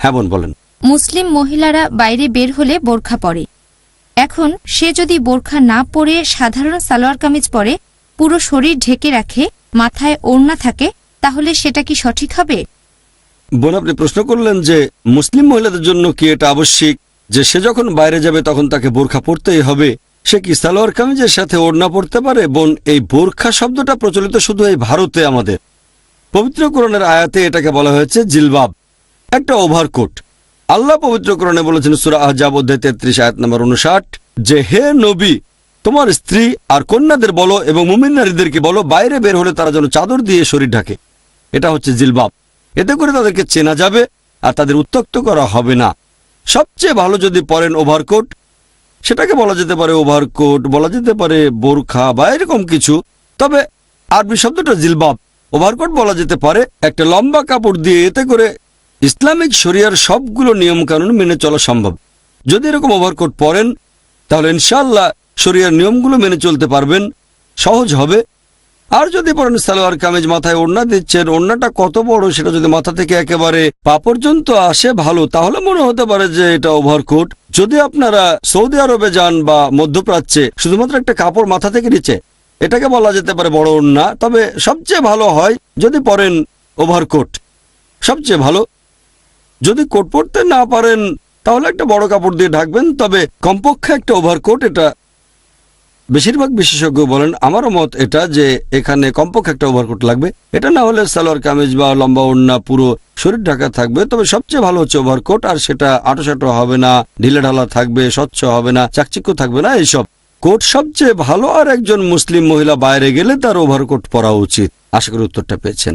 হ্যাঁ বোন বলেন। মুসলিম মহিলারা বাইরে বের হলে বোরখা পরে। এখন সে যদি বোরখা না পরে সাধারণ সালোয়ার কামিজ পরে, পুরো শরীর ঢেকে রাখে, মাথায় ওড়না থাকে, তাহলে সেটা কি সঠিক হবে? বোন আপনি প্রশ্ন করলেন যে মুসলিম মহিলাদের জন্য কি এটা আবশ্যিক যে সে যখন বাইরে যাবে তখন তাকে বোরখা পরতেই হবে? সে কি সালোয়ার কামিজের সাথে ওড়না পরতে পারে? বোন, এই বোরখা শব্দটা প্রচলিত শুধু এই ভারতে। আমাদের পবিত্র কোরআনের আয়াতে এটাকে বলা হয়েছে জিলবাব, একটা ওভারকোট। আল্লাহ পবিত্র কোরআনে বলেছেন সূরা আহজাব অধ্যায় 33 আয়াত নম্বর 59 যে হে নবী, তোমার স্ত্রী আর কন্যাদের বলো এবং মুমিন নারীদেরকে বলো বাইরে বের হলে তারা যেন চাদর দিয়ে শরীর ঢাকে। এটা হচ্ছে জিলবাব। এতে করে তাদেরকে চেনা যাবে আর তাদের উত্ত্যক্ত করা হবে না। সবচেয়ে ভালো যদি পরেন ওভারকোট, সেটাকে বলা যেতে পারে ওভারকোট, বলা যেতে পারে বোরখা বা এরকম কিছু। তবে আরবি শব্দটা জিলবাব। ওভারকোট বলা যেতে পারে একটা লম্বা কাপড় দিয়ে। এতে করে ইসলামিক শরিয়ার সবগুলো নিয়মকানুন মেনে চলা সম্ভব। যদি এরকম ওভারকোট পরেন তাহলে ইনশাআল্লাহ শরিয়ার নিয়মগুলো মেনে চলতে পারবেন, সহজ হবে। আর যদি পরেন সালোয়ার কামিজ, মাথায় ওড়না দিচ্ছেন, ওড়নাটা কত বড় সেটা যদি মাথা থেকে একেবারে পা পর্যন্ত আসে ভালো, তাহলে মনে হতে পারে যে এটা ওভারকোট। যদি আপনারা সৌদি আরবে যান বা মধ্যপ্রাচ্যে, শুধুমাত্র একটা কাপড় মাথা থেকে নিচে, এটাকে বলা যেতে পারে বড় ওড়না। তবে সবচেয়ে ভালো হয় যদি পরেন ওভারকোট, সবচেয়ে ভালো। যদি কোট পরতে না পারেন তাহলে একটা বড় কাপড় দিয়ে ঢাকবেন। তবে কমপক্ষে একটা ওভারকোট, এটা বেশিরভাগ বিশেষজ্ঞ বলেন, আমারও মত এটা যে এখানে কমপক্ষে একটা ওভারকোট লাগবে। এটা না হলে সালোয়ার কামিজ বা লম্বা ওড়না পুরো শরীর ঢাকা থাকবে। তবে সবচেয়ে ভালো হচ্ছে ওভারকোট, আর সেটা আঁটোসাঁটো হবে না, ঢিলে ঢালা থাকবে, স্বচ্ছ হবে না, চাকচিক্য থাকবে না, এইসব। কোট সবচেয়ে ভালো। আর একজন মুসলিম মহিলা বাইরে গেলে তার ওভারকোট পরা উচিত। আশা করি উত্তরটা পেয়েছেন।